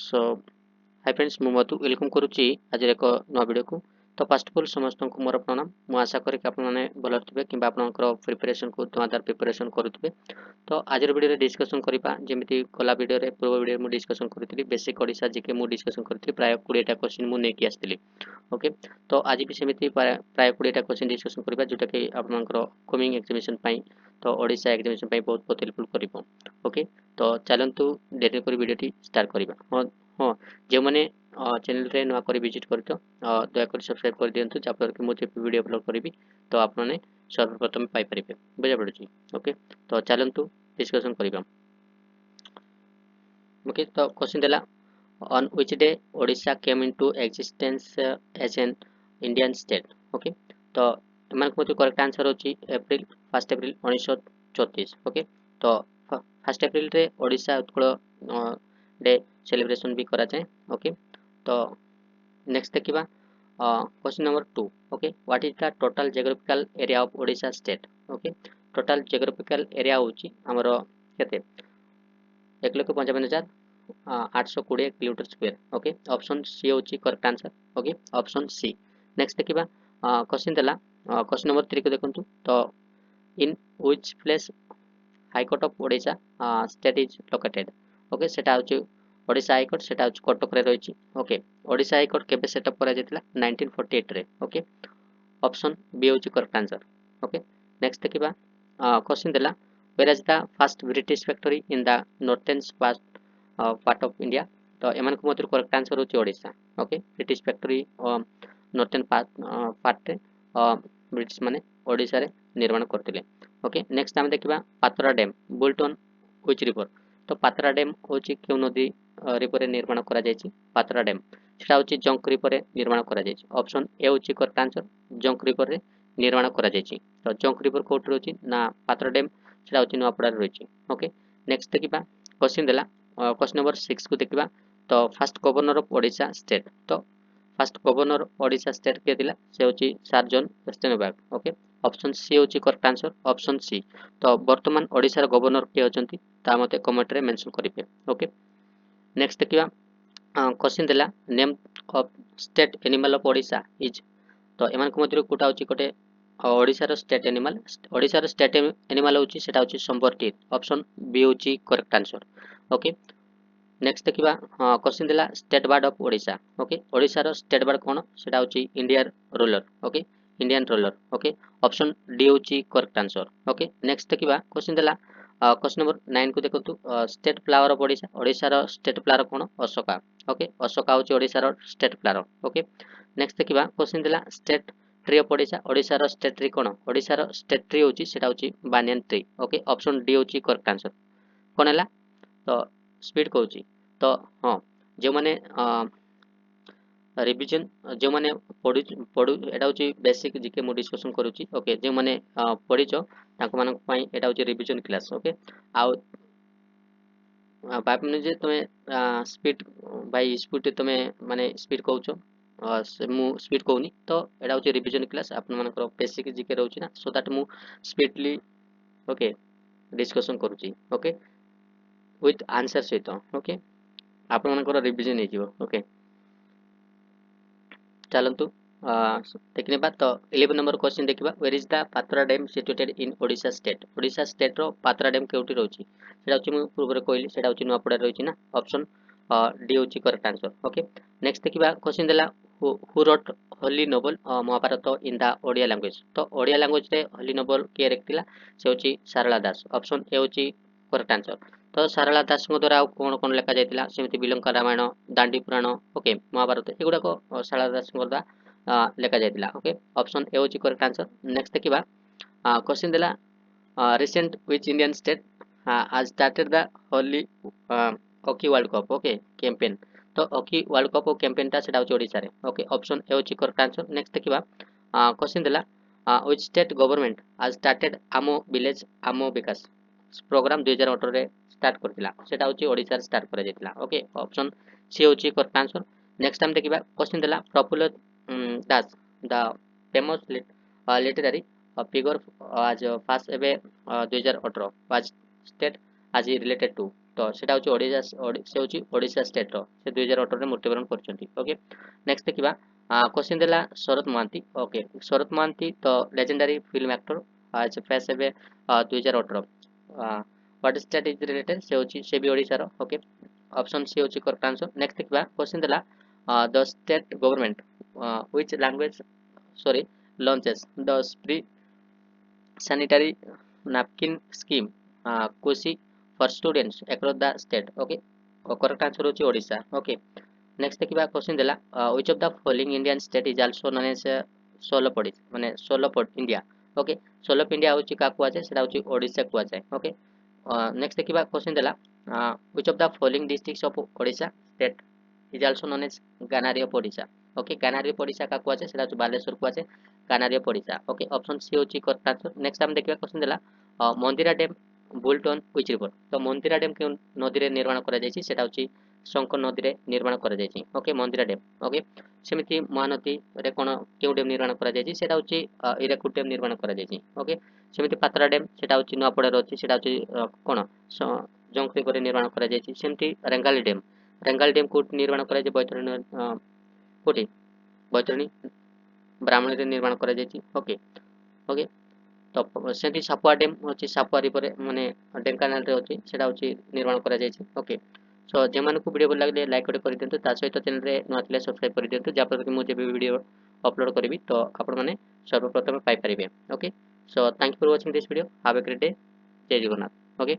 सो hi friends मु मधु welcome करुच्ची आज एक नवा वीडियो को। तो फर्स्ट ऑफ ऑल समस्त को मोर प्रणाम। मु आशा करी कि आपने भल थे कि प्रिपरेशन को धुआंधार प्रिपरेशन करुवे। तो आज वीडियो रे डिस्कशन करबा जेमिति गला वीडियो रे पूर्व वीडियो मु डिस्कशन करथि बेसिक ओडिसा जीके मु डिस्कशन करथि प्राय 20 टा क्वेश्चन मु नेकी आस्थिली। ओके तो आज भी सेमिति प्राय 20 टा क्वेश्चन डिस्कशन करबा जोटा कि आपनकर कमिंग एग्जामिनेशन पई तो ओडिसा एग्जामिनेशन पई बहुत हेल्पफुल करिवो। ओके तो चलंतु डेट कर वीडियो टी स्टार्ट करबा। हाँ जो मैंने चैनल रे नुआ कर विजिट कर दयाकोरी सब्सक्राइब कर दिंतु जहाँफल कि मुझे वीडियो अपलोड करी तो आपने सर्वप्रथम पाइपर बुझा पड़ी। ओके तो चलतु डिस्कसन करवा। ओके तो क्वेश्चन देला on which day Odisha came into existence as an Indian state. Okay तो एमान को करेक्ट आंसर होची एप्रिल 1 एप्रिल 1934। ओके तो 1 एप्रिल रे ओडिशा उत्कल डे सेलिब्रेशन भी करा जाए। ओके तो नेक्स्ट देखिबा question number 2। Okay what is the total geographical area of Odisha state. Okay total geographical area होची हमर केते 1,55,820 kilometre square. Okay option C होची correct answer. Okay option C. Next देखिबा क्वेश्चन देला क्वेश्चन नंबर 3 को देखंतु तो in which place high court of Odisha state is located. Okay सेटा होची ओडिशा हाईकोर्ट सेटा होची कटक रे रहिची। ओके ओडिशा हाईकोर्ट केबे सेटअप करा जायतिला 1948 रे। ओके ऑप्शन बी होची करेक्ट आंसर। ओके नेक्स्ट देखिबा क्वेश्चन देला where is the first British factory in the northern part of India. तो एमान को मतिर करेक्ट आंसर होची Odisha. Okay British factory northern part रे ब्रिटिश माने ओडिशा रे निर्माण करथिले। ओके नेक्स्ट हम देखिबा Patora dam built on which river. तो पातरा डैम होची केउ नदी रिवर रे निर्माण करा जायछि पातरा डैम सेटा होची जंक रिवर रे निर्माण करा जायछि। ऑप्शन ए होची करेक्ट आंसर जंक रिवर रे निर्माण करा जायछि। तो जंक रिवर कोट रोची ना पातरा डैम सेटा होची नुआपड़ा रे रोची। ओके नेक्स्ट देखिबा क्वेश्चन देला क्वेश्चन नंबर 6 को देखिबा तो first governor of Odisha state. तो फर्स्ट गवर्नर ओडिशा स्टेट के दिला से होची sir John Westenberg. Okay option C होची करेक्ट आंसर ऑप्शन सी। तो वर्तमान ओडिसा रो गवर्नर के होचंती ता मते कमेंट रे मेंशन करिवे। ओके नेक्स्ट देखिबा क्वेश्चन देला name of state animal of Odisha is. तो एमान को मतिर कोटा होची कोटे ओडिसा रो स्टेट एनिमल ओडिसा रो स्टेट एनिमल होची सेटा होची संबरटीर। ऑप्शन बी होची करेक्ट आंसर। ओके नेक्स्ट देखिबा क्वेश्चन देला state bird of Odisha. Okay Odisha रो स्टेट बर्ड कोन सेटा होची Indian roller. Okay Indian roller. Okay option D होची करेक्ट आंसर। ओके नेक्स्ट देखिबा क्वेश्चन देला क्वेश्चन नंबर 9 को देखंतु state flower of Odisha Odisha रो स्टेट फ्लावर कोन अशोका। ओके अशोका होची ओडिसा रो स्टेट फ्लावर। ओके नेक्स्ट देखिबा क्वेश्चन देला state tree of Odisha Odisha रो स्टेट ट्री कोन ओडिसा रो स्टेट ट्री होची सेटा होची banyan tree. Okay option D होची करेक्ट आंसर। कोन हला तो स्पीड कहूची तो हाँ जो माने रिवीजन जो माने पढु पढु एटा होची बेसिक जीके मु डिस्कशन करूची। ओके जो माने पढिचो ताको मानक पई एटा होची रिवीजन क्लास। ओके आ भाबनु जे तमे स्पीड बाय स्पीड तमे माने स्पीड कहउचो मु स्पीड कहउनी तो एटा होची रिवीजन क्लास आपन मानकर बेसिक जीके रहउची ना सो दैट मु स्पीडली ओके डिस्कशन करूची। ओके विथ आंसर सहित। ओके आपण मानकर रिवीजन हे जिवो। ओके चलंतु देखने बात तो 11 नंबर क्वेश्चन देखिबा where is the Patora dam situated in Odisha state Odisha state रो पात्रा डैम केउटी रहउची सेटा होची मु पूर्व रे कहली सेटा होची नुआपड़ा रहउची ना ऑप्शन डी होची करेक्ट आंसर। ओके नेक्स्ट देखिबा क्वेश्चन देला who wrote holy novel Mahabharata in the Odia language. तो ओडिया लैंग्वेज रे होली नोवेल के लिखतिला से होची सारला दास। ऑप्शन ए होची करेक्ट आंसर। तो सारला दास द्वारा कोन कोन लेखा जायतिला सेमिति बिलंका रामायण दांडी पुराण ओके महाभारत एगुडा को सारला दास द्वारा लेखा जायतिला। ओके ऑप्शन ए होची करेक्ट आंसर। नेक्स्ट देखिबा क्वेश्चन देला recent which Indian state has started the holy hockey world cup okay campaign. तो हॉकी वर्ल्ड कप कैंपेन ता सेटा होची ओडिसा रे। ओके ऑप्शन ए होची करेक्ट आंसर। नेक्स्ट देखिबा क्वेश्चन देला which state government has started Ama village Ama Vikas programme 2018 रे start करतिला सेटा होची ओडिसा रे स्टार्ट करा जायतिला। ओके ऑप्शन सी होची करेक्ट आंसर। नेक्स्ट टाइम देखिबा क्वेश्चन देला Prafulla Das the famous literary figure as fast एबे 2018 was state as related to। तो सेटा होची ओडिशा से होची ओडिशा स्टेट रो से 2018 रे मृत्युवरण करछंती ओके नेक्स्ट देखिबा क्वेश्चन देला शरत महांती ओके शरत महांती तो लेजेंडरी फिल्म एक्टर आज फेस एबे 2018 what is that is related से होची से भी ओडिशा रो ओके ऑप्शन सी होची करेक्ट आंसर नेक्स्ट देखिबा क्वेश्चन देला the state government which language sorry launches the free sanitary napkin scheme kosi for students across the state okay correct answer hochi odisha okay next देखिबा question देला which of the following indian state is also known as solopod माने solopod india okay solop india होची का कुआ जाय सेटा होची ओडिशा कुआ जाय okay next देखिबा क्वेश्चन देला which of the following districts of odisha state is also known as ganari of odisha okay कानारी पड़िसा का कुआचे सेटा होची बालेश्वर कुआचे कानारी पड़िसा ओके ऑप्शन सी होची करेक्ट आंसर नेक्स्ट हम देखिबा क्वेश्चन देला Mandira dam built on which river तो मंदिरा डैम के नदी रे निर्माण करा जायछि सेटा होची शंकर नदी रे निर्माण करा जायछि ओके मंदिरा डैम ओके सेमिति महानदी रे कोन केउ डैम निर्माण करा जायछि सेटा होची इराकुड डैम निर्माण करा जायछि ओके सेमिति पातरा डैम सेटा होची नुआपड़ा रे अछि सेटा होची कोन जंक्री करे निर्माण करा जायछि सेमिति रेंगाल डैम को निर्माण करा जाय बैतरणी कोठी बैतरणी ब्राह्मणी रे निर्माण करा जायछि ओके ओके तो सेठी सापुआ डैम होची सापुआ रिवर माने ढेंकानाल रे होची सेटा होची निर्माण करा जायछि ओके सो जे मानको वीडियो भल लागले लाइक कर दियंतु ता सहित चैनल रे नथिले सब्सक्राइब कर दियंतु जा पर कि मु जे वीडियो अपलोड करबी तो आपण माने सर्वप्रथम पाई परिबे okay so thank you for watching this video have a great day जय जगन्नाथ ओके